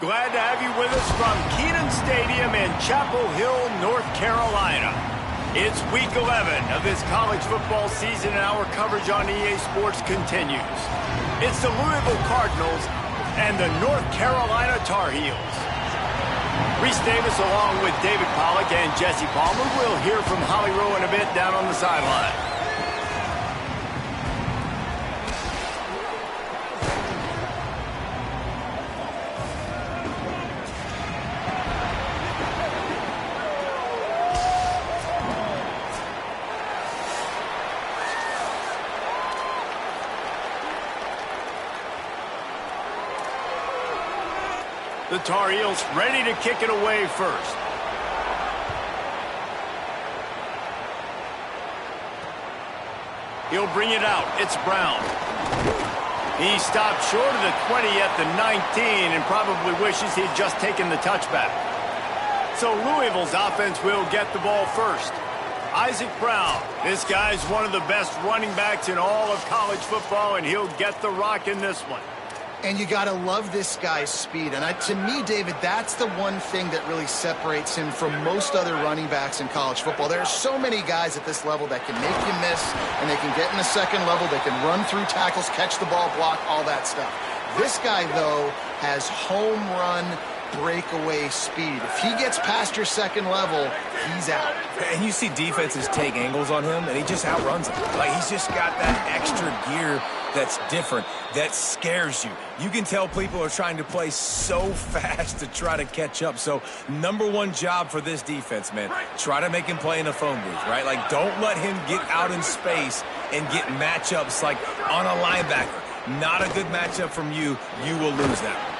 Glad to have you with us from Kenan Stadium in Chapel Hill, North Carolina. It's week 11 of this college football season, and our coverage on EA Sports continues. It's the Louisville Cardinals and the North Carolina Tar Heels. Reese Davis along with David Pollack and Jesse Palmer. We'll hear from Holly Rowe in a bit down on the sideline. The Tar Heels ready to kick it away first. He'll bring it out. It's Brown. He stopped short of the 20 at the 19 and probably wishes he'd just taken the touchback. So Louisville's offense will get the ball first. Isaac Brown. This guy's one of the best running backs in all of college football, and he'll get the rock in this one. And you got to love this guy's speed. And to me, David, that's the one thing that really separates him from most other running backs in college football. There are so many guys at this level that can make you miss, and they can get in the second level. They can run through tackles, catch the ball, block, all that stuff. This guy, though, has home run breakaway speed. If he gets past your second level, he's out. And you see defenses take angles on him, and he just outruns them. Like, he's just got that extra gear that's different, that scares you. You can tell people are trying to play so fast to try to catch up. So, number one job for this defense, man, try to make him play in a phone booth, right? Like, don't let him get out in space and get matchups like on a linebacker. Not a good matchup from you. You will lose that one.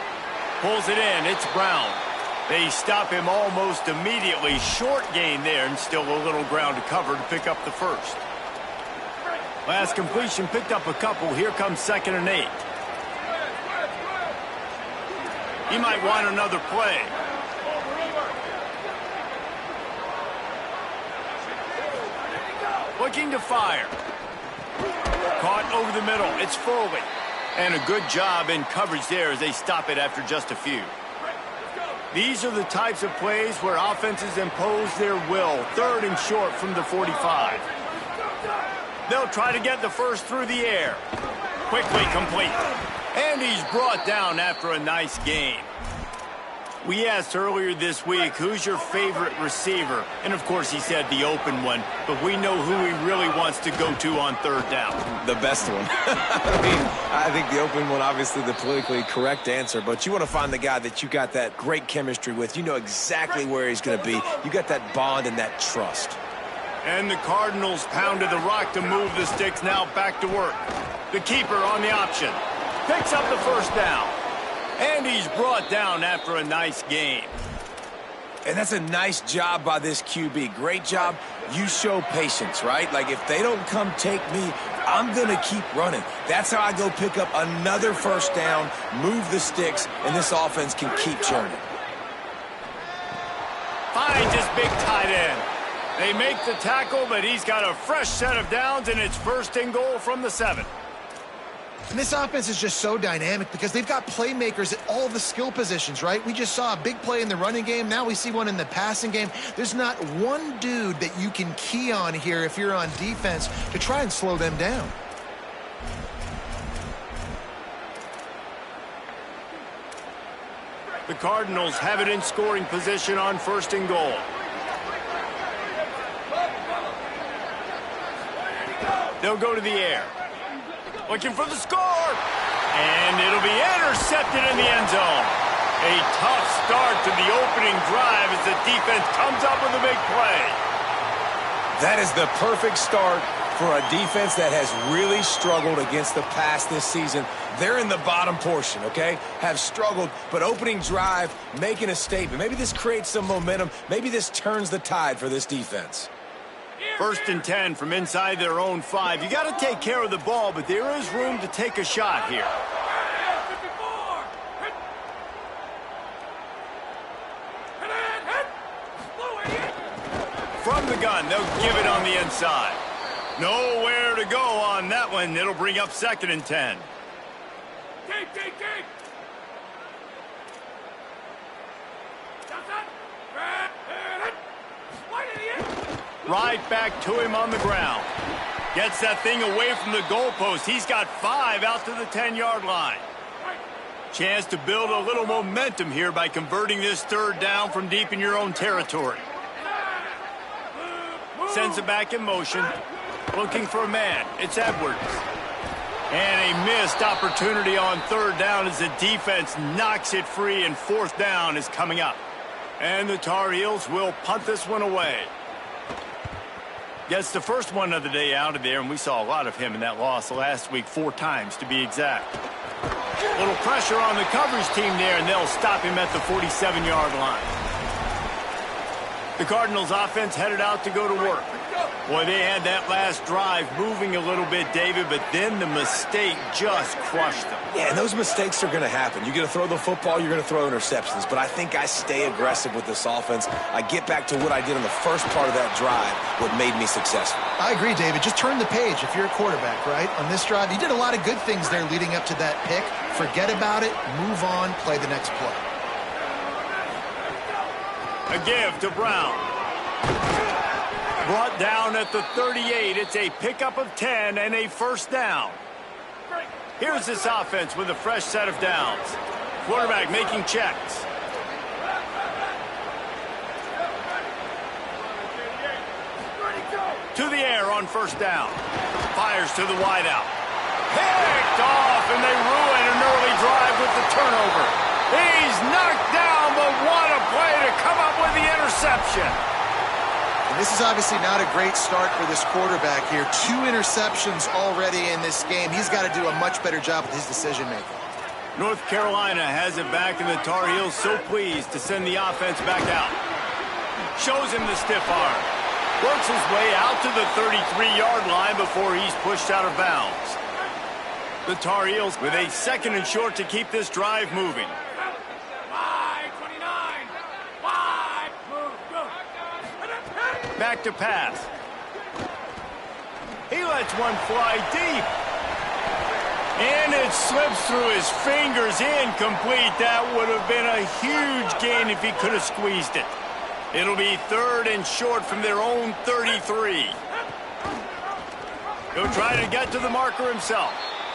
Pulls it in. It's Brown. They stop him almost immediately. Short gain there, and still a little ground to cover to pick up the first. Last completion picked up a couple. Here comes 2nd and 8. He might want another play. Looking to fire. Caught over the middle. It's Foley. And a good job in coverage there as they stop it after just a few. These are the types of plays where offenses impose their will. 3rd and short from the 45. They'll try to get the first through the air. Quickly complete. And he's brought down after a nice gain. We asked earlier this week, who's your favorite receiver? And, of course, he said the open one. But we know who he really wants to go to on 3rd down. The best one. I think the open one, obviously the politically correct answer. But you want to find the guy that you got that great chemistry with. You know exactly where he's going to be. You got that bond and that trust. And the Cardinals pounded the rock to move the sticks. Now back to work. The keeper on the option. Picks up the first down. And he's brought down after a nice gain. And that's a nice job by this QB. Great job. You show patience, right? Like, if they don't come take me, I'm going to keep running. That's how I go pick up another first down, move the sticks, and this offense can keep churning. Finds his big tight end. They make the tackle, but he's got a fresh set of downs, and it's 1st and goal from the 7. And this offense is just so dynamic because they've got playmakers at all the skill positions, right? We just saw a big play in the running game. Now we see one in the passing game. There's not one dude that you can key on here if you're on defense to try and slow them down. The Cardinals have it in scoring position on 1st and goal. They'll go to the air. Looking for the score. And it'll be intercepted in the end zone. A tough start to the opening drive as the defense comes up with a big play. That is the perfect start for a defense that has really struggled against the pass this season. They're in the bottom portion, okay? Have struggled, but opening drive, making a statement. Maybe this creates some momentum. Maybe this turns the tide for this defense. 1st and 10 from inside their own 5. You got to take care of the ball, but there is room to take a shot here. From the gun, they'll give it on the inside. Nowhere to go on that one. It'll bring up 2nd and 10. right back to him on the ground. Gets that thing away from the goalpost. He's got 5 out to the 10-yard line. Chance to build a little momentum here by converting this 3rd down from deep in your own territory. Sends it back in motion. Looking for a man. It's Edwards. And a missed opportunity on 3rd down as the defense knocks it free, and 4th down is coming up. And the Tar Heels will punt this one away. Gets the first one of the day out of there, and we saw a lot of him in that loss last week, 4 times to be exact. A little pressure on the coverage team there, and they'll stop him at the 47-yard line. The Cardinals offense headed out to go to work. Boy, they had that last drive moving a little bit, David, but then the mistake just crushed them. Yeah, and those mistakes are going to happen. You're going to throw the football, you're going to throw interceptions, but I think I stay aggressive with this offense. I get back to what I did on the first part of that drive, what made me successful. I agree, David. Just turn the page if you're a quarterback, right? On this drive, you did a lot of good things there leading up to that pick. Forget about it, move on, play the next play. A give to Brown. Brought down at the 38. It's a pickup of 10 and a 1st down. Here's this offense with a fresh set of downs. Quarterback making checks. To the air on 1st down. Fires to the wideout. Picked off, and they ruin an early drive with the turnover. He's knocked down, but what a play to come up with the interception. And this is obviously not a great start for this quarterback here. 2 interceptions already in this game. He's got to do a much better job with his decision-making. North Carolina has it back, and the Tar Heels so pleased to send the offense back out. Shows him the stiff arm. Works his way out to the 33-yard line before he's pushed out of bounds. The Tar Heels with a 2nd and short to keep this drive moving. Back to pass. He lets one fly deep. And it slips through his fingers, incomplete. That would have been a huge gain if he could have squeezed it. It'll be 3rd and short from their own 33. He'll try to get to the marker himself.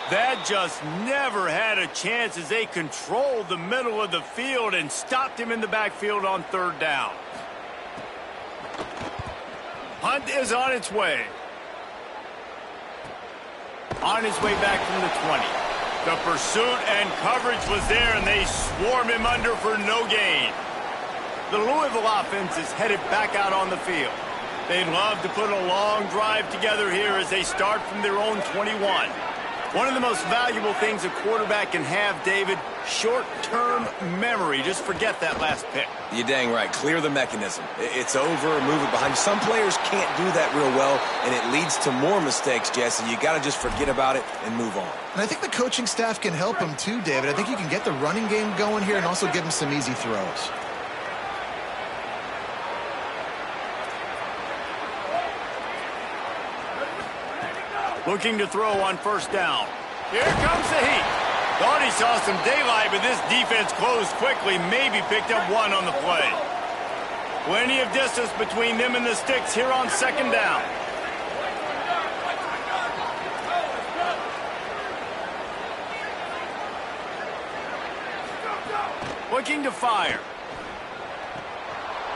That just never had a chance as they controlled the middle of the field and stopped him in the backfield on 3rd down. Hunt is on its way. On his way back from the 20. The pursuit and coverage was there, and they swarm him under for no gain. The Louisville offense is headed back out on the field. They'd love to put a long drive together here as they start from their own 21. One of the most valuable things a quarterback can have, David, short-term memory. Just forget that last pick. You're dang right. Clear the mechanism. It's over, move it behind you. Some players can't do that real well, and it leads to more mistakes, Jesse. You got to just forget about it and move on. And I think the coaching staff can help him too, David. I think you can get the running game going here and also give him some easy throws. Looking to throw on 1st down. Here comes the heat. Thought he saw some daylight, but this defense closed quickly, maybe picked up 1 on the play. Plenty of distance between them and the sticks here on 2nd down. Looking to fire.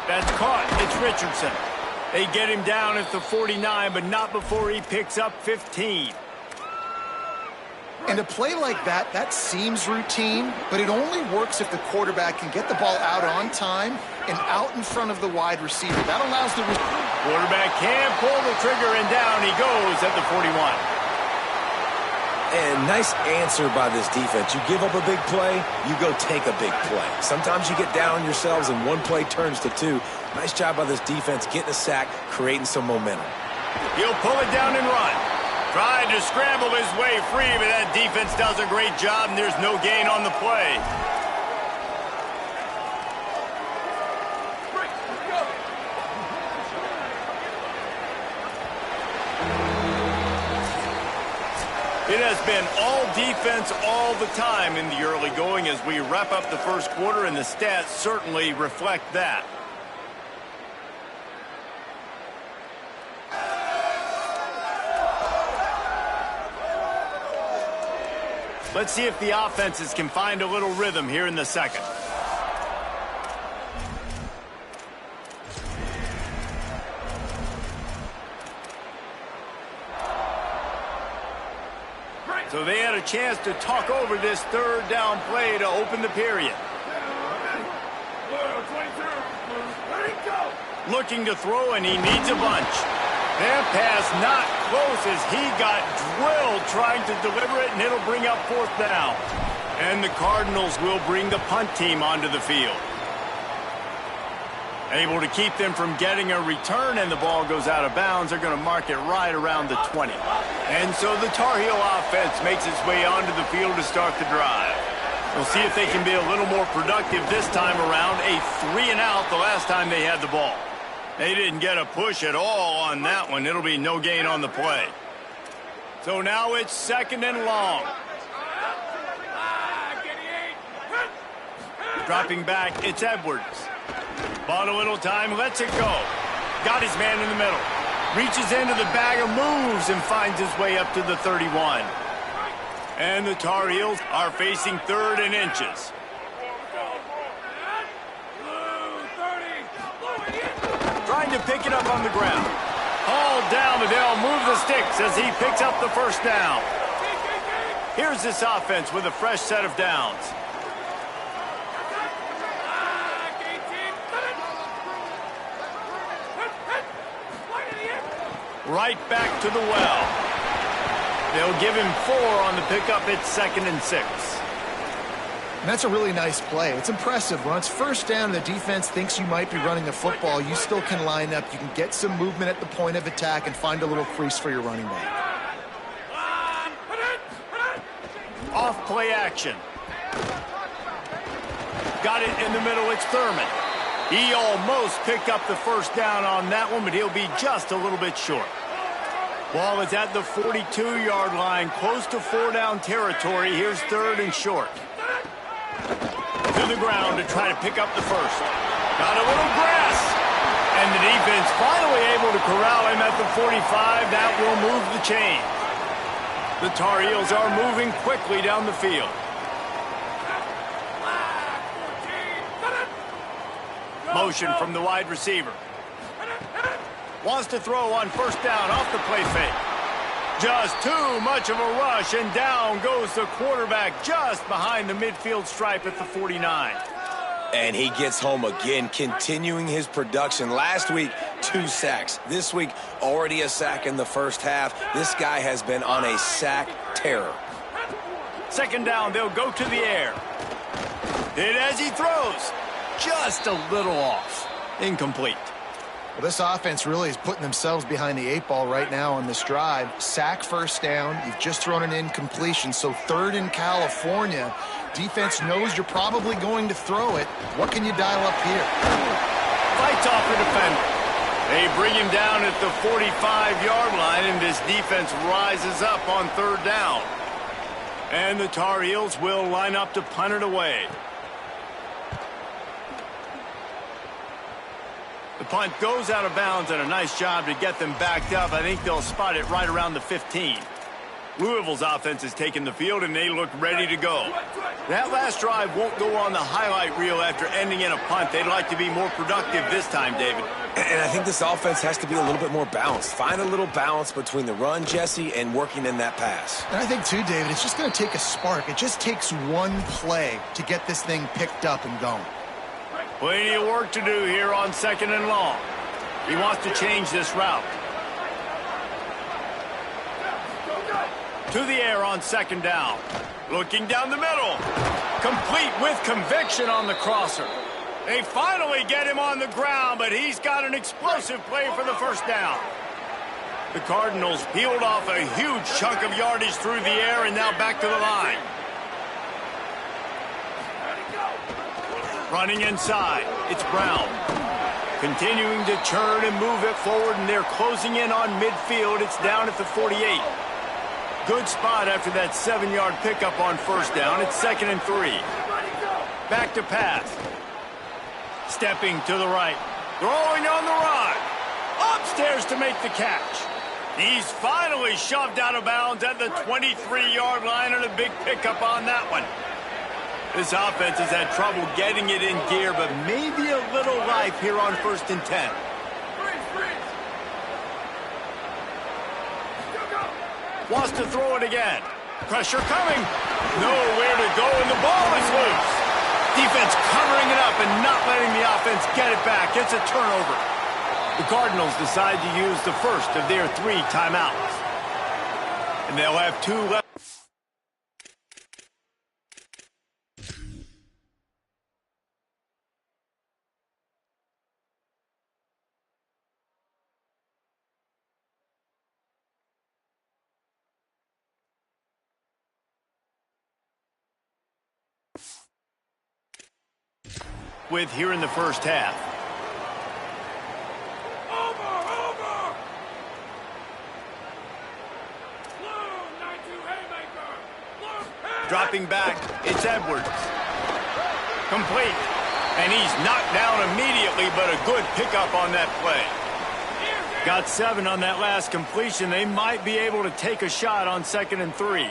That's caught. It's Richardson. They get him down at the 49, but not before he picks up 15. And a play like that, that seems routine, but it only works if the quarterback can get the ball out on time and out in front of the wide receiver. That allows the quarterback can pull the trigger, and down he goes at the 41. And nice answer by this defense. You give up a big play, you go take a big play. Sometimes you get down on yourselves and one play turns to 2. Nice job by this defense getting a sack, creating some momentum. He'll pull it down and run. Tried to scramble his way free, but that defense does a great job, and there's no gain on the play. It has been all defense all the time in the early going as we wrap up the first quarter, and the stats certainly reflect that. Let's see if the offenses can find a little rhythm here in the second. So they had a chance to talk over this third down play to open the period. Looking to throw, and he needs a bunch. That pass not close as he got drilled trying to deliver it, and it'll bring up fourth down. And the Cardinals will bring the punt team onto the field. Able to keep them from getting a return, and the ball goes out of bounds. They're going to mark it right around the 20. And so the Tar Heel offense makes its way onto the field to start the drive. We'll see if they can be a little more productive this time around. A 3-and-out the last time they had the ball. They didn't get a push at all on that one. It'll be no gain on the play. So now it's second and long. Dropping back, it's Edwards. Bought a little time, lets it go. Got his man in the middle. Reaches into the bag of moves and finds his way up to the 31. And the Tar Heels are facing third and inches. Trying to pick it up on the ground. Hauled down, but they'll move the sticks as he picks up the first down. Here's this offense with a fresh set of downs. Right back to the well. They'll give him 4 on the pickup. It's second and 6. And that's a really nice play. It's impressive. When it's first down and the defense thinks you might be running the football, you still can line up. You can get some movement at the point of attack and find a little crease for your running back. Off play action. Got it in the middle. It's Thurman. He almost picked up the first down on that one, but he'll be just a little bit short. Ball is at the 42-yard line, close to 4-down territory. Here's third and short. To the ground to try to pick up the first. Got a little grass. And the defense finally able to corral him at the 45. That will move the chain. The Tar Heels are moving quickly down the field. Motion from the wide receiver. Wants to throw on first down off the play fake. Just too much of a rush, and down goes the quarterback just behind the midfield stripe at the 49. And he gets home again, continuing his production. Last week, 2 sacks. This week, already a sack in the first half. This guy has been on a sack terror. Second down, they'll go to the air. Hit as he throws. Just a little off. Incomplete. Well, this offense really is putting themselves behind the 8 ball right now on this drive. Sack first down. You've just thrown an incompletion, so third in California. Defense knows you're probably going to throw it. What can you dial up here? Fights off the defender. They bring him down at the 45-yard line, and this defense rises up on third down. And the Tar Heels will line up to punt it away. The punt goes out of bounds, and a nice job to get them backed up. I think they'll spot it right around the 15. Louisville's offense is taking the field, and they look ready to go. That last drive won't go on the highlight reel after ending in a punt. They'd like to be more productive this time, David. And I think this offense has to be a little bit more balanced. Find a little balance between the run, Jesse, and working in that pass. And I think, too, David, it's just going to take a spark. It just takes one play to get this thing picked up and going. Plenty of work to do here on second and long. He wants to change this route. To the air on second down. Looking down the middle. Complete with conviction on the crosser. They finally get him on the ground, but he's got an explosive play for the first down. The Cardinals peeled off a huge chunk of yardage through the air and now back to the line. Running inside, it's Brown. Continuing to churn and move it forward, and they're closing in on midfield. It's down at the 48. Good spot after that 7-yard pickup on first down. It's second and 3. Back to pass. Stepping to the right. Throwing on the run. Upstairs to make the catch. He's finally shoved out of bounds at the 23-yard line and a big pickup on that one. This offense has had trouble getting it in gear, but maybe a little life here on 1st and 10. Wants to throw it again. Pressure coming. Nowhere to go, and the ball is loose. Defense covering it up and not letting the offense get it back. It's a turnover. The Cardinals decide to use the first of their 3 timeouts. And they'll have 2 left. With here in the first half. Over! Dropping back, it's Edwards. Complete. And he's knocked down immediately, but a good pickup on that play. Got 7 on that last completion. They might be able to take a shot on 2nd and 3.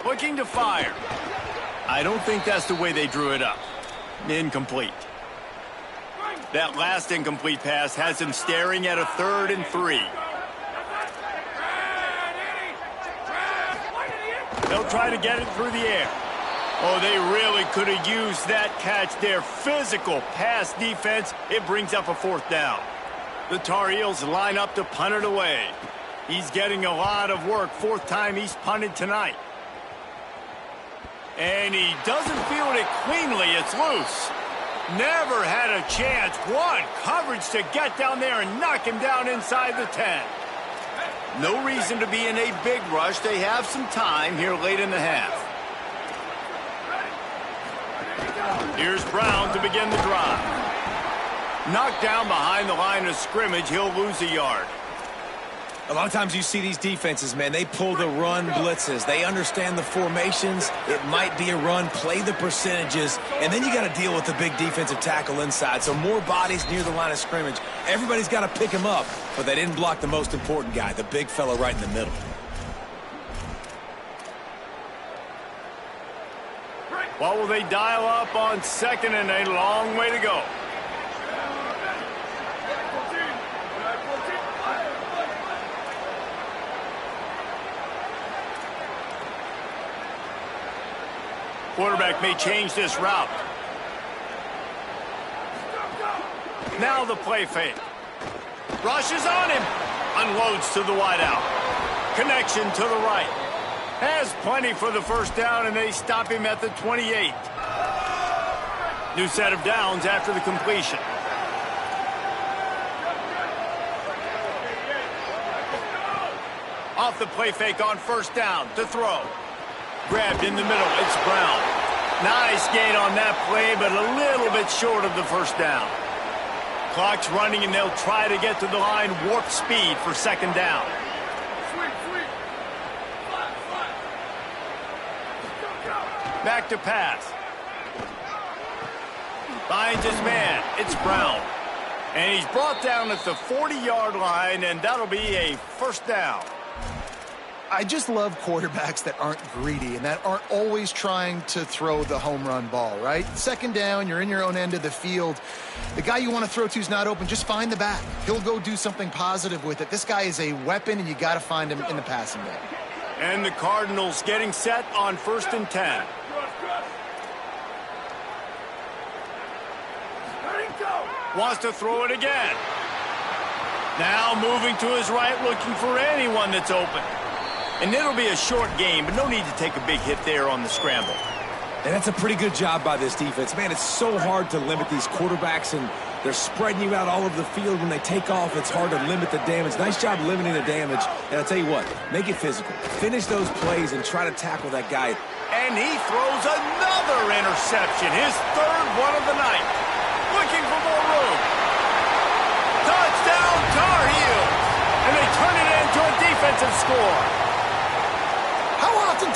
Looking to fire. I don't think that's the way they drew it up. Incomplete. That last incomplete pass has him staring at a 3rd and 3. They'll try to get it through the air. Oh, they really could have used that catch there. Physical pass defense. It brings up a 4th down. The Tar Heels line up to punt it away. He's getting a lot of work. 4th time he's punted tonight. And he doesn't field it cleanly. It's loose. Never had a chance. One coverage to get down there and knock him down inside the 10. No reason to be in a big rush. They have some time here late in the half. Here's Brown to begin the drive. Knocked down behind the line of scrimmage. He'll lose a yard. A lot of times you see these defenses, man, they pull the run blitzes. They understand the formations. It might be a run, play the percentages, and then you got to deal with the big defensive tackle inside. So more bodies near the line of scrimmage. Everybody's got to pick him up, but they didn't block the most important guy, the big fella right in the middle. What will they dial up on 2nd and a long way to go? Quarterback may change this route. Now the play fake. Rushes on him. Unloads to the wideout. Connection to the right. Has plenty for the 1st down, and they stop him at the 28. New set of downs after the completion. Off the play fake on 1st down to throw. Grabbed in the middle, it's Brown. Nice gain on that play, but a little bit short of the 1st down. Clock's running, and they'll try to get to the line warp speed for 2nd down. Back to pass. Finds his man, it's Brown. And he's brought down at the 40-yard line, and that'll be a 1st down. I just love quarterbacks that aren't greedy and that aren't always trying to throw the home run ball, right? 2nd down, you're in your own end of the field. The guy you want to throw to is not open. Just find the back. He'll go do something positive with it. This guy is a weapon, and you got to find him in the passing game. And the Cardinals getting set on 1st and 10. Wants to throw it again. Now moving to his right, looking for anyone that's open. And it'll be a short game, but no need to take a big hit there on the scramble. And that's a pretty good job by this defense. Man, it's so hard to limit these quarterbacks, and they're spreading you out all over the field. When they take off, it's hard to limit the damage. Nice job limiting the damage. And I'll tell you what, make it physical. Finish those plays and try to tackle that guy. And he throws another interception, his 3rd one of the night. Looking for more room. Touchdown, Tar Heels! And they turn it into a defensive score. How often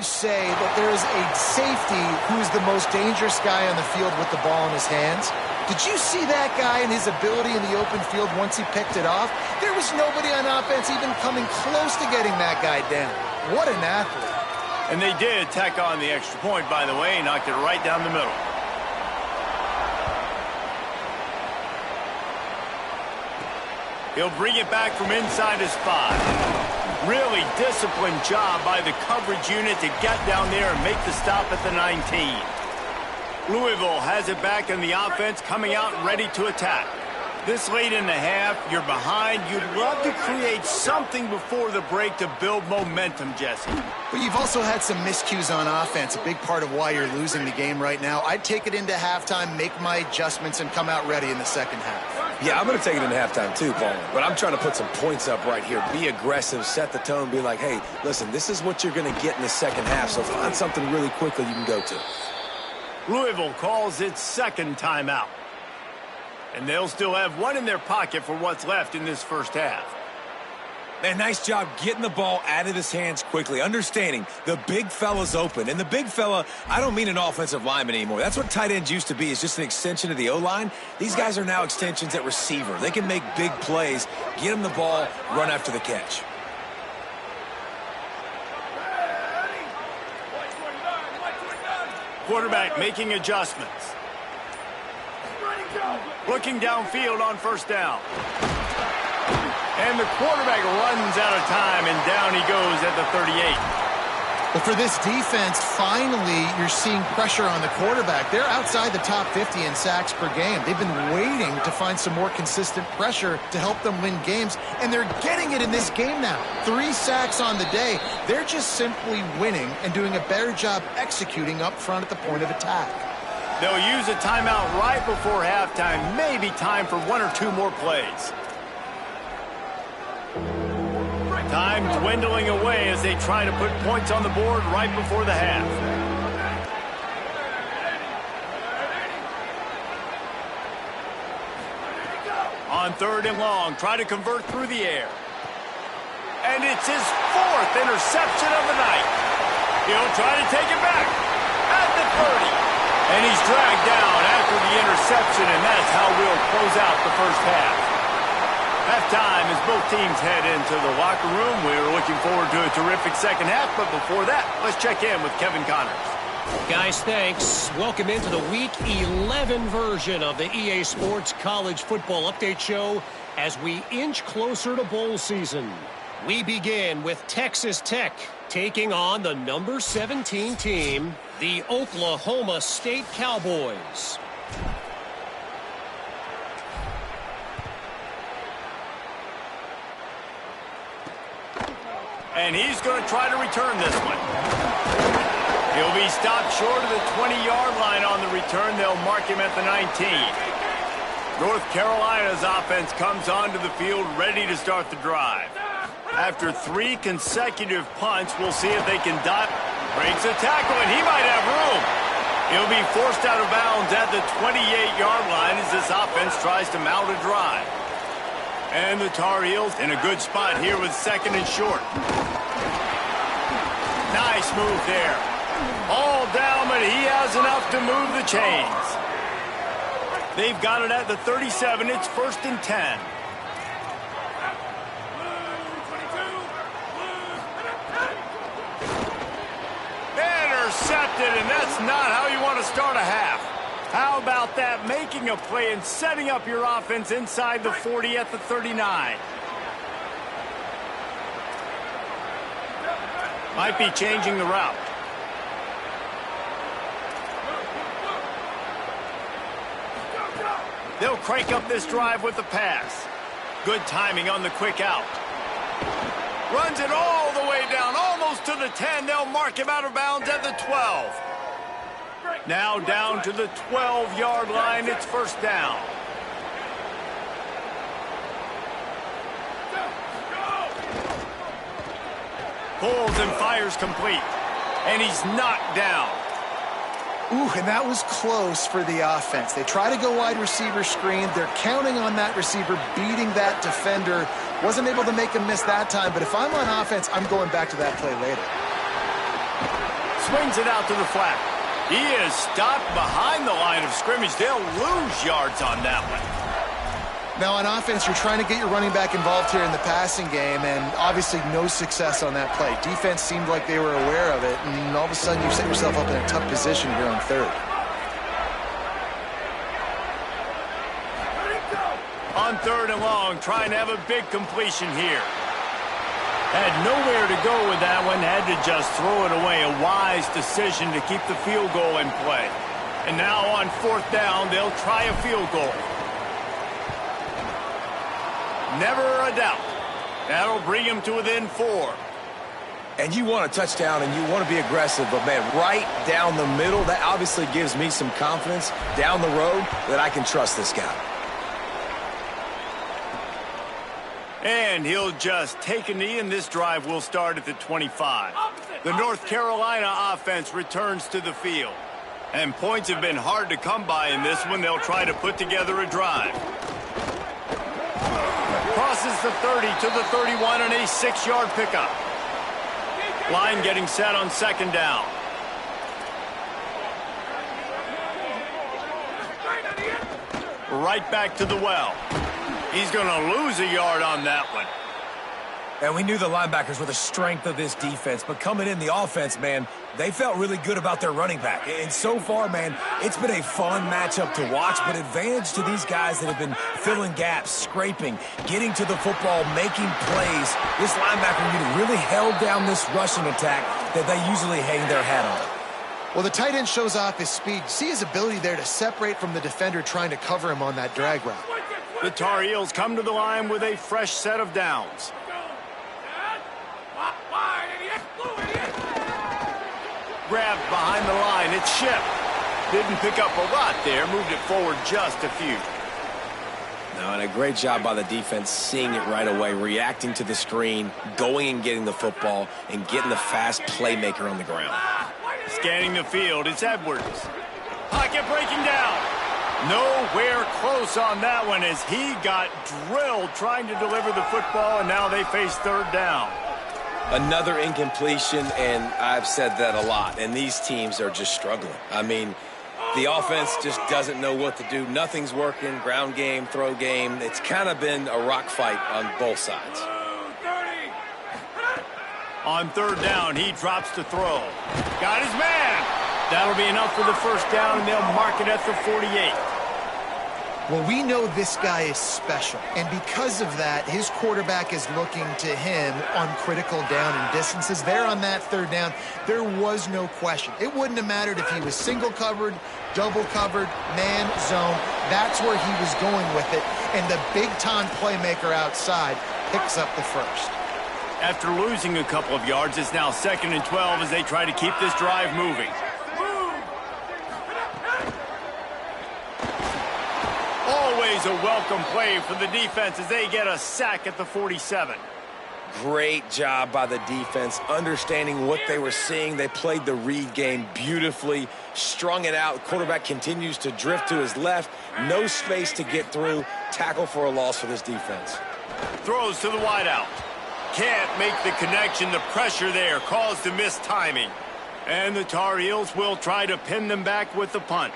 say that there is a safety who is the most dangerous guy on the field with the ball in his hands? Did you see that guy and his ability in the open field once he picked it off? There was nobody on offense even coming close to getting that guy down. What an athlete. And they did tack on the extra point, by the way, knocked it right down the middle. He'll bring it back from inside his 5. Really disciplined job by the coverage unit to get down there and make the stop at the 19. Louisville has it back in the offense, coming out ready to attack. This late in the half, you're behind. You'd love to create something before the break to build momentum, Jesse. But you've also had some miscues on offense, a big part of why you're losing the game right now. I'd take it into halftime, make my adjustments, and come out ready in the second half. Yeah, I'm going to take it into halftime too, Paul. But I'm trying to put some points up right here. Be aggressive, set the tone, be like, hey, listen, this is what you're going to get in the second half, so find something really quickly you can go to. Louisville calls its second timeout. And they'll still have one in their pocket for what's left in this first half. Man, nice job getting the ball out of his hands quickly, understanding the big fella's open. And the big fella, I don't mean an offensive lineman anymore. That's what tight ends used to be, is just an extension of the O-line. These guys are now extensions at receiver. They can make big plays, get them the ball, run after the catch. Quarterback making adjustments. Looking downfield on first down. And the quarterback runs out of time, and down he goes at the 38. Well, for this defense, finally, you're seeing pressure on the quarterback. They're outside the top 50 in sacks per game. They've been waiting to find some more consistent pressure to help them win games, and they're getting it in this game now. 3 sacks on the day. They're just simply winning and doing a better job executing up front at the point of attack. They'll use a timeout right before halftime. Maybe time for 1 or 2 more plays. Time dwindling away as they try to put points on the board right before the half. On 3rd and long, try to convert through the air. And it's his 4th interception of the night. He'll try to take it back at the 30. And he's dragged down after the interception, and that's how we'll close out the first half. Halftime as both teams head into the locker room. We're looking forward to a terrific second half, but before that, let's check in with Kevin Connors. Guys, thanks. Welcome into the Week 11 version of the EA Sports College Football Update Show as we inch closer to bowl season. We begin with Texas Tech taking on the number 17 team, the Oklahoma State Cowboys. And he's going to try to return this one. He'll be stopped short of the 20-yard line on the return. They'll mark him at the 19. North Carolina's offense comes onto the field ready to start the drive. After 3 consecutive punts, we'll see if they can dive. Breaks a tackle, and he might have room. He'll be forced out of bounds at the 28-yard line as this offense tries to mount a drive. And the Tar Heels in a good spot here with 2nd and short. Nice move there. All down, but he has enough to move the chains. They've got it at the 37. It's 1st and 10. Intercepted, and that's not how you want to start a half. How about that? Making a play and setting up your offense inside the 40 at the 39. Might be changing the route. They'll crank up this drive with the pass. Good timing on the quick out. Runs it all the way down, almost to the 10. They'll mark him out of bounds at the 12. Now down to the 12-yard line. It's 1st down. Pulls and fires complete. And he's knocked down. Ooh, and that was close for the offense. They try to go wide receiver screen. They're counting on that receiver beating that defender. Wasn't able to make him miss that time, but if I'm on offense, I'm going back to that play later. Swings it out to the flat. He is stopped behind the line of scrimmage. They'll lose yards on that one. Now, on offense, you're trying to get your running back involved here in the passing game, and obviously no success on that play. Defense seemed like they were aware of it, and all of a sudden you set yourself up in a tough position here on third. On third and long, trying to have a big completion here. Had nowhere to go with that one, had to just throw it away. A wise decision to keep the field goal in play. And now on fourth down, they'll try a field goal. Never a doubt. That'll bring him to within 4. And you want a touchdown and you want to be aggressive, but, man, right down the middle, that obviously gives me some confidence down the road that I can trust this guy. And he'll just take a knee, and this drive will start at the 25. The North Carolina offense returns to the field. And points have been hard to come by in this one. They'll try to put together a drive. Crosses the 30 to the 31 on a 6-yard pickup. Line getting set on second down. Right back to the well. He's going to lose a yard on that one. And we knew the linebackers were the strength of this defense, but coming in the offense, man, they felt really good about their running back. And so far, man, it's been a fun matchup to watch, but advantage to these guys that have been filling gaps, scraping, getting to the football, making plays. This linebacker unit really held down this rushing attack that they usually hang their hat on. Well, the tight end shows off his speed. See his ability there to separate from the defender trying to cover him on that drag route. The Tar Heels come to the line with a fresh set of downs. Grabbed behind the line. It's Ship. Didn't pick up a lot there. Moved it forward just a few. No, and a great job by the defense seeing it right away, reacting to the screen, going and getting the football, and getting the fast playmaker on the ground. Scanning the field, it's Edwards. Pocket breaking down. Nowhere close on that one as he got drilled trying to deliver the football, and now they face third down. Another incompletion, and I've said that a lot, and these teams are just struggling. I mean, the offense just doesn't know what to do. Nothing's working, ground game, throw game. It's kind of been a rock fight on both sides. On third down, he drops to throw. Got his man. That'll be enough for the first down, and they'll mark it at the 48. Well, we know this guy is special, and because of that, his quarterback is looking to him on critical down and distances. There on that third down, there was no question. It wouldn't have mattered if he was single covered, double covered, man, zone. That's where he was going with it, and the big-time playmaker outside picks up the first. After losing a couple of yards, it's now 2nd and 12 as they try to keep this drive moving. Always a welcome play for the defense as they get a sack at the 47. Great job by the defense, understanding what they were seeing. They played the read game beautifully, strung it out. Quarterback continues to drift to his left. No space to get through. Tackle for a loss for this defense. Throws to the wideout. Can't make the connection. The pressure there caused the missed timing. And the Tar Heels will try to pin them back with the punt.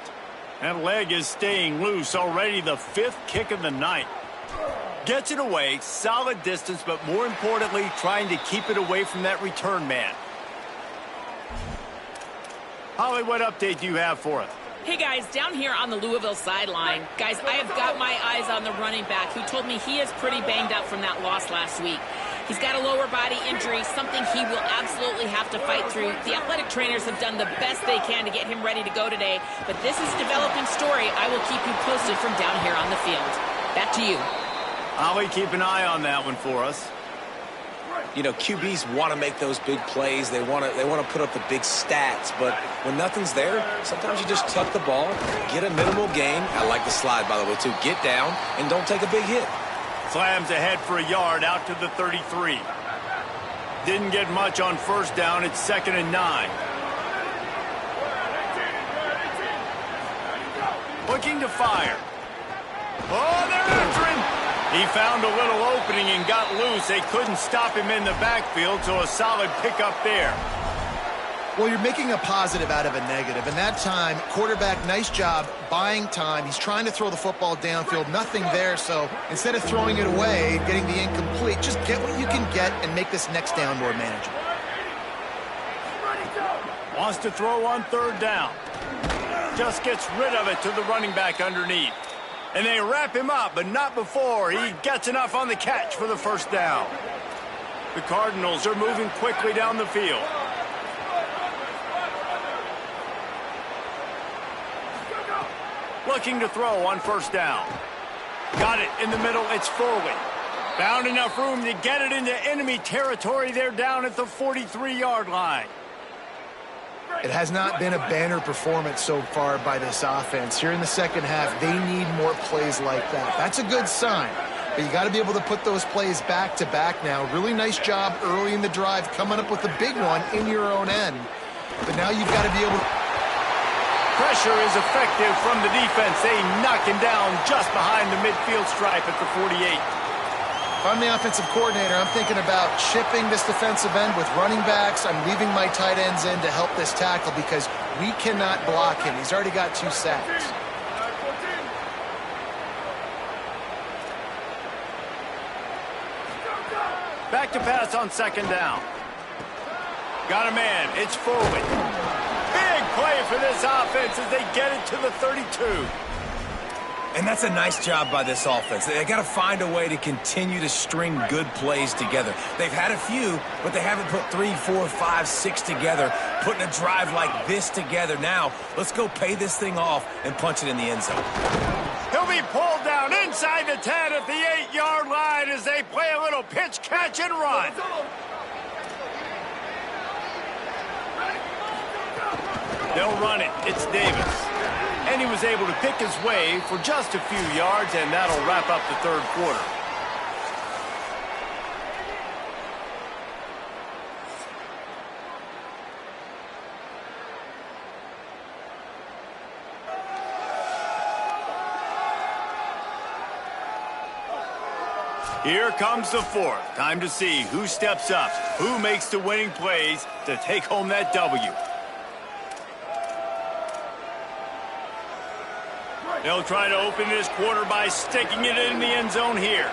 That leg is staying loose. Already the 5th kick of the night. Gets it away, solid distance, but more importantly, trying to keep it away from that return man. Holly, what update do you have for us? Hey, guys, down here on the Louisville sideline, guys, I have got my eyes on the running back who told me he is pretty banged up from that loss last week. He's got a lower body injury, something he will absolutely have to fight through. The athletic trainers have done the best they can to get him ready to go today, but this is a developing story. I will keep you posted from down here on the field. Back to you. Holly, keep an eye on that one for us. You know, QBs want to make those big plays. They want to put up the big stats, but when nothing's there, sometimes you just tuck the ball, get a minimal gain. I like the slide, by the way, too. Get down and don't take a big hit. Slams ahead for a yard out to the 33. Didn't get much on first down. It's 2nd and 9. Looking to fire. Oh, they're after him. He found a little opening and got loose. They couldn't stop him in the backfield, so a solid pickup there. Well, you're making a positive out of a negative. And that time, quarterback, nice job buying time. He's trying to throw the football downfield. Nothing there. So instead of throwing it away, getting the incomplete, just get what you can get and make this next down more manageable. Wants to throw on third down. Just gets rid of it to the running back underneath. And they wrap him up, but not before he gets enough on the catch for the first down. The Cardinals are moving quickly down the field. Looking to throw on first down. Got it in the middle. It's Foley. Found enough room to get it into enemy territory. They're down at the 43-yard line. It has not been a banner performance so far by this offense. Here in the second half, they need more plays like that. That's a good sign. But you got to be able to put those plays back to back now. Really nice job early in the drive coming up with a big one in your own end. But now you've got to be able to... Pressure is effective from the defense. They knock him down just behind the midfield stripe at the 48. If I'm the offensive coordinator, I'm thinking about chipping this defensive end with running backs. I'm leaving my tight ends in to help this tackle because we cannot block him. He's already got 2 sacks. Back to pass on second down. Got a man. It's Foley. Big play for this offense as they get it to the 32. And that's a nice job by this offense. They got to find a way to continue to string good plays together. They've had a few, but they haven't put 3, 4, 5, 6 together, putting a drive like this together. Now, let's go pay this thing off and punch it in the end zone. He'll be pulled down inside the 10 at the 8-yard line as they play a little pitch, catch, and run. They'll run it. It's Davis. And he was able to pick his way for just a few yards, and that'll wrap up the third quarter. Here comes the fourth. Time to see who steps up, who makes the winning plays to take home that W. They'll try to open this quarter by sticking it in the end zone here.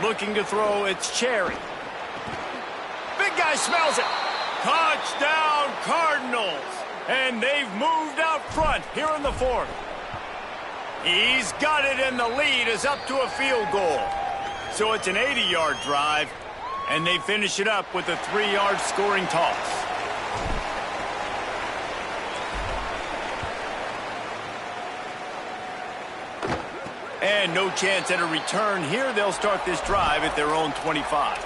Looking to throw, it's Cherry. Big guy smells it. Touchdown, Cardinals. And they've moved out front here in the fourth. He's got it, and the lead is up to a field goal. So it's an 80-yard drive, and they finish it up with a 3-yard scoring toss. And no chance at a return here. They'll start this drive at their own 25.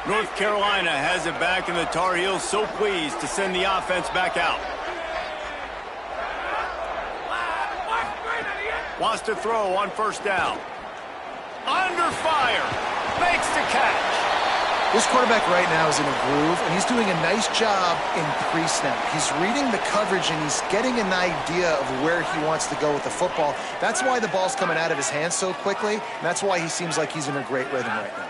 North Carolina has it back, and the Tar Heels so pleased to send the offense back out. Wants to throw on first down. Under fire. Makes the catch. This quarterback right now is in a groove, and he's doing a nice job in pre-snap. He's reading the coverage, and he's getting an idea of where he wants to go with the football. That's why the ball's coming out of his hands so quickly, and that's why he seems like he's in a great rhythm right now.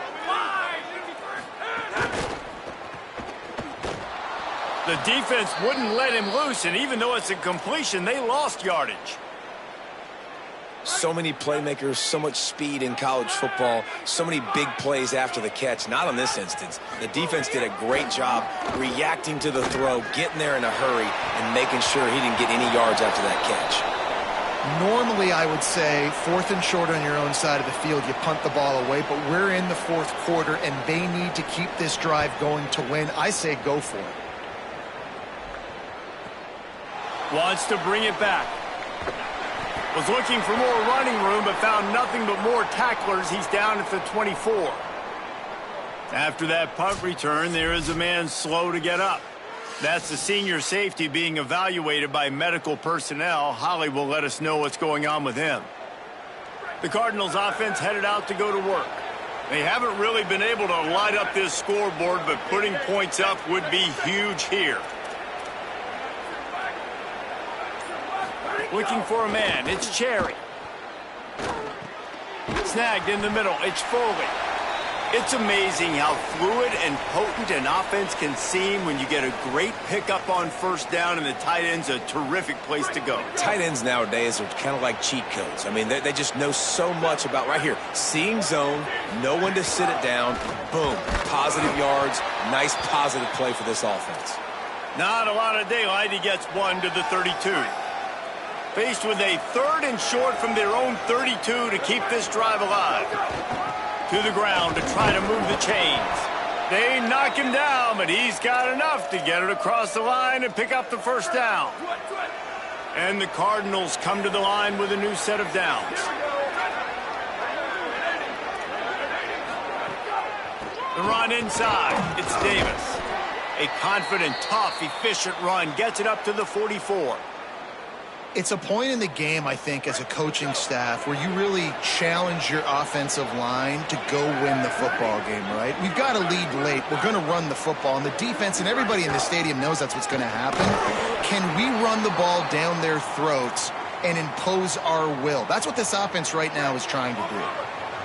The defense wouldn't let him loose, and even though it's a completion, they lost yardage. So many playmakers, so much speed in college football, so many big plays after the catch. Not on this instance. The defense did a great job reacting to the throw, getting there in a hurry, and making sure he didn't get any yards after that catch. Normally, I would say, 4th and short on your own side of the field, you punt the ball away, but we're in the fourth quarter, and they need to keep this drive going to win. I say go for it. Wants to bring it back. Was looking for more running room, but found nothing but more tacklers. He's down at the 24. After that punt return, there is a man slow to get up. That's the senior safety being evaluated by medical personnel. Holly will let us know what's going on with him. The Cardinals offense headed out to go to work. They haven't really been able to light up this scoreboard, but putting points up would be huge here. Looking for a man. It's Cherry. Snagged in the middle. It's Foley. It's amazing how fluid and potent an offense can seem when you get a great pickup on first down and the tight end's a terrific place to go. Tight ends nowadays are kind of like cheat codes. I mean, they just know so much about right here. Seeing zone, know when to sit it down, boom, positive yards, nice positive play for this offense. Not a lot of daylight. He gets one to the 32. Faced with a 3rd and short from their own 32 to keep this drive alive. To the ground to try to move the chains. They knock him down, but he's got enough to get it across the line and pick up the first down. And the Cardinals come to the line with a new set of downs. The run inside. It's Davis. A confident, tough, efficient run gets it up to the 44. It's a point in the game, I think, as a coaching staff where you really challenge your offensive line to go win the football game, right? We've got to lead late. We're going to run the football. And the defense and everybody in the stadium knows that's what's going to happen. Can we run the ball down their throats and impose our will? That's what this offense right now is trying to do.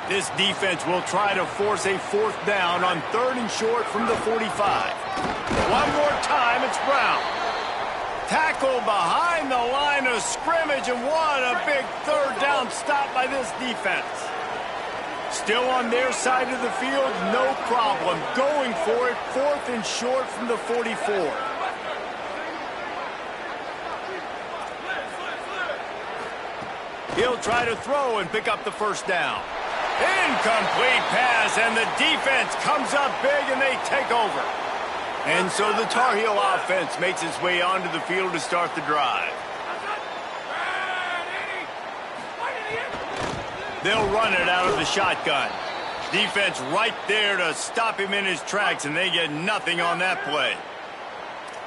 This defense will try to force a 4th down on 3rd and short from the 45. One more time, it's Brown. Tackle behind the line of scrimmage, and what a big 3rd down stop by this defense. Still on their side of the field, no problem. Going for it, 4th and short from the 44. He'll try to throw and pick up the first down. Incomplete pass, and the defense comes up big, and they take over. And so the Tar Heel offense makes its way onto the field to start the drive. They'll run it out of the shotgun. Defense right there to stop him in his tracks, and they get nothing on that play.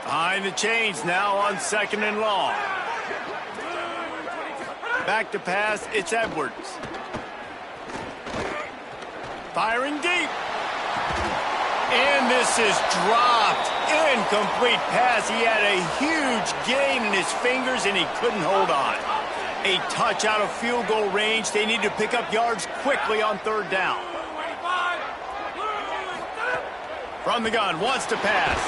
Behind the chains now on 2nd and long. Back to pass, it's Edwards. Firing deep. And this is dropped. Incomplete pass. He had a huge gain in his fingers, and he couldn't hold on. A touch out of field goal range. They need to pick up yards quickly on 3rd down. From the gun, wants to pass.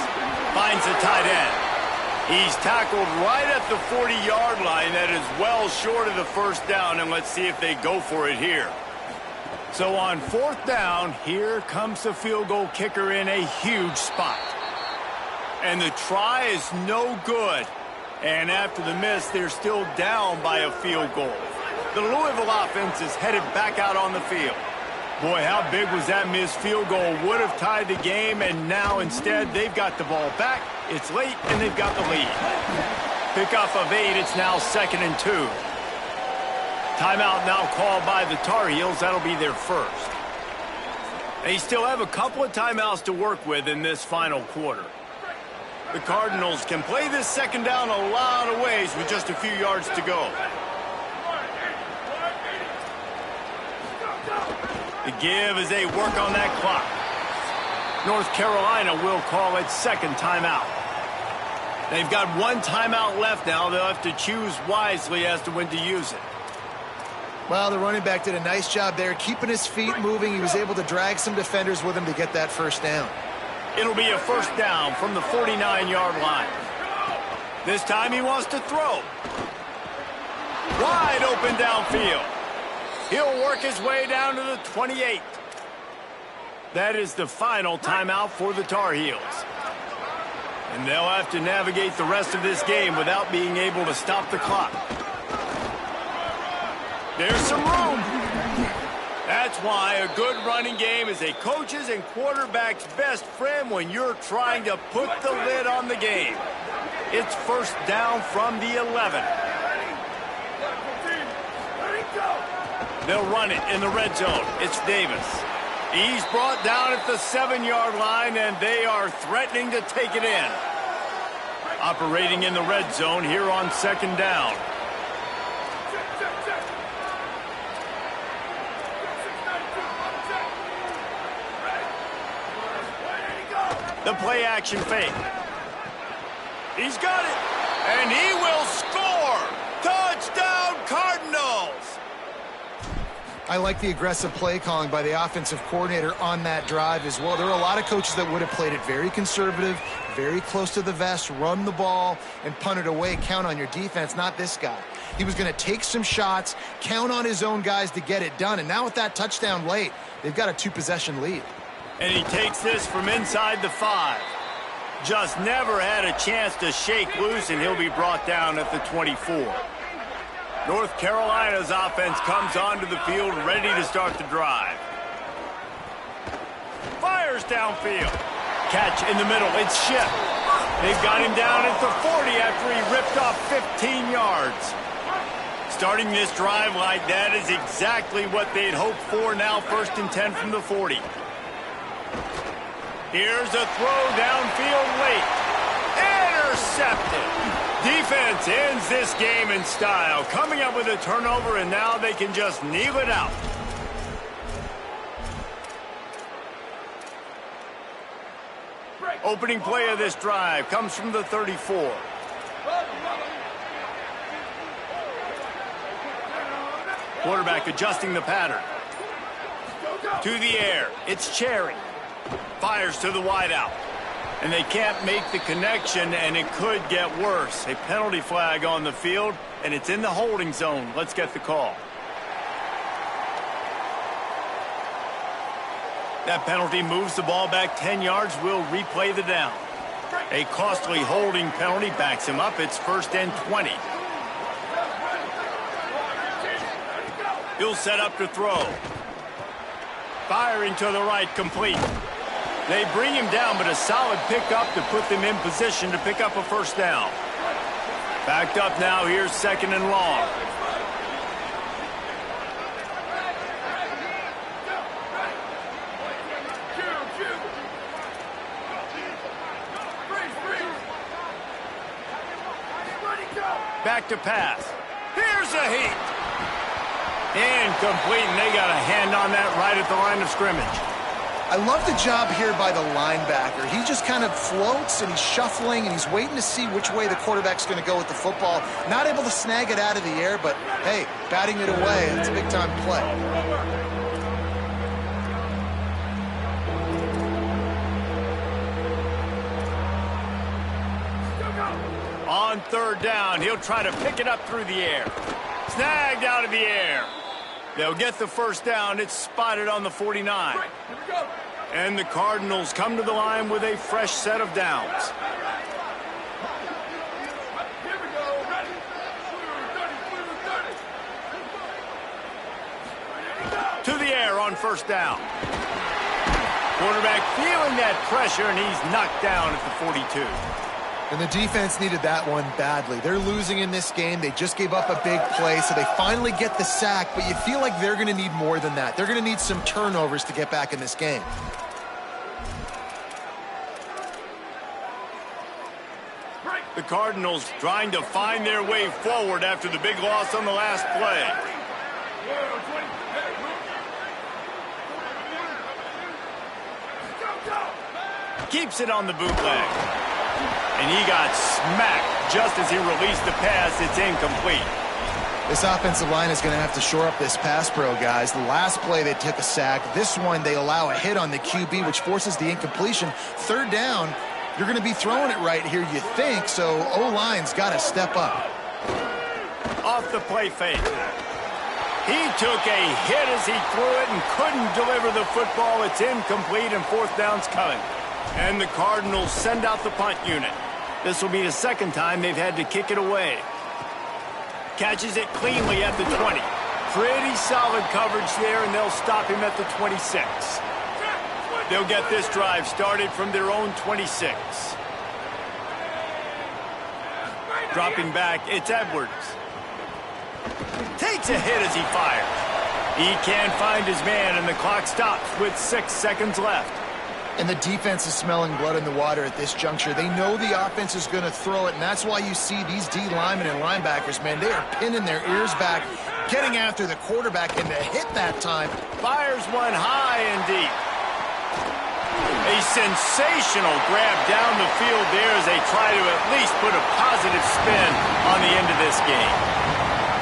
Finds the tight end. He's tackled right at the 40-yard line. That is well short of the first down, and let's see if they go for it here. So on 4th down, here comes the field goal kicker in a huge spot. And the try is no good. And after the miss, they're still down by a field goal. The Louisville offense is headed back out on the field. Boy, how big was that missed field goal? Would have tied the game, and now instead they've got the ball back. It's late, and they've got the lead. Pickup of 8, it's now 2nd and 2. Timeout now called by the Tar Heels. That'll be their first. They still have a couple of timeouts to work with in this final quarter. The Cardinals can play this 2nd down a lot of ways with just a few yards to go. The give as they work on that clock. North Carolina will call it 2nd timeout. They've got 1 timeout left now. They'll have to choose wisely as to when to use it. Well, the running back did a nice job there, keeping his feet moving. He was able to drag some defenders with him to get that first down. It'll be a first down from the 49-yard line. This time he wants to throw. Wide open downfield. He'll work his way down to the 28. That is the final timeout for the Tar Heels. And they'll have to navigate the rest of this game without being able to stop the clock. There's some room. That's why a good running game is a coach's and quarterback's best friend when you're trying to put the lid on the game. It's first down from the 11. They'll run it in the red zone. It's Davis. He's brought down at the 7-yard line, and they are threatening to take it in. Operating in the red zone here on 2nd down. The play action fake. He's got it. And he will score. Touchdown, Cardinals. I like the aggressive play calling by the offensive coordinator on that drive as well. There are a lot of coaches that would have played it very conservative, very close to the vest, run the ball, and punt it away, count on your defense. Not this guy. He was going to take some shots, count on his own guys to get it done. And now with that touchdown late, they've got a 2-possession lead. And he takes this from inside the 5. Just never had a chance to shake loose, and he'll be brought down at the 24. North Carolina's offense comes onto the field ready to start the drive. Fires downfield. Catch in the middle. It's Shipp. They've got him down at the 40 after he ripped off 15 yards. Starting this drive like that is exactly what they'd hoped for. Now 1st and 10 from the 40. Here's a throw downfield late. Intercepted. Defense ends this game in style, coming up with a turnover, and now they can just kneel it out. Opening play of this drive comes from the 34. Quarterback adjusting the pattern. To the air, it's Cherry. Fires to the wideout. And they can't make the connection, and it could get worse. A penalty flag on the field, and it's in the holding zone. Let's get the call. That penalty moves the ball back 10 yards. We'll replay the down. A costly holding penalty backs him up. It's 1st and 20. He'll set up to throw. Firing to the right, complete. They bring him down, but a solid pickup to put them in position to pick up a 1st down. Backed up now, here's 2nd and long. Back to pass. Here's a heat. Incomplete, and they got a hand on that right at the line of scrimmage. I love the job here by the linebacker. He just kind of floats, and he's shuffling, and he's waiting to see which way the quarterback's going to go with the football. Not able to snag it out of the air, but, hey, batting it away, it's a big-time play. On 3rd down, he'll try to pick it up through the air. Snagged out of the air. They'll get the 1st down. It's spotted on the 49. And the Cardinals come to the line with a fresh set of downs. To the air on 1st down. Quarterback feeling that pressure, and he's knocked down at the 42. And the defense needed that one badly. They're losing in this game. They just gave up a big play, so they finally get the sack, but you feel like they're going to need more than that. They're going to need some turnovers to get back in this game. The Cardinals trying to find their way forward after the big loss on the last play. Keeps it on the bootleg. And he got smacked just as he released the pass. It's incomplete. This offensive line is going to have to shore up this pass pro, guys. The last play they took a sack. This one they allow a hit on the QB, which forces the incompletion. 3rd down, you're going to be throwing it right here, you think, so O-line's got to step up. Off the play fake. He took a hit as he threw it and couldn't deliver the football. It's incomplete, and 4th down's coming. And the Cardinals send out the punt unit. This will be the 2nd time they've had to kick it away. Catches it cleanly at the 20. Pretty solid coverage there, and they'll stop him at the 26. They'll get this drive started from their own 26. Dropping back, it's Edwards. Takes a hit as he fires. He can't find his man, and the clock stops with 6 seconds left. And the defense is smelling blood in the water at this juncture. They know the offense is going to throw it, and that's why you see these D linemen and linebackers, man, they are pinning their ears back, getting after the quarterback, and the hit that time. Fires one high and deep. A sensational grab down the field there as they try to at least put a positive spin on the end of this game.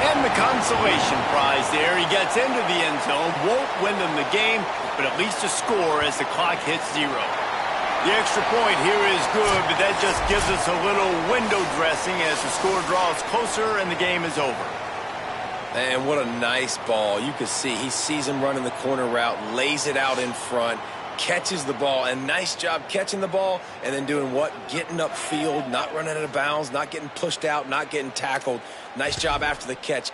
And the consolation prize there. He gets into the end zone, won't win them the game, but at least a score as the clock hits 0. The extra point here is good, but that just gives us a little window dressing as the score draws closer and the game is over. And what a nice ball. You can see he sees him running the corner route, lays it out in front, catches the ball, and nice job catching the ball and then doing what? Getting upfield, not running out of bounds, not getting pushed out, not getting tackled. Nice job after the catch.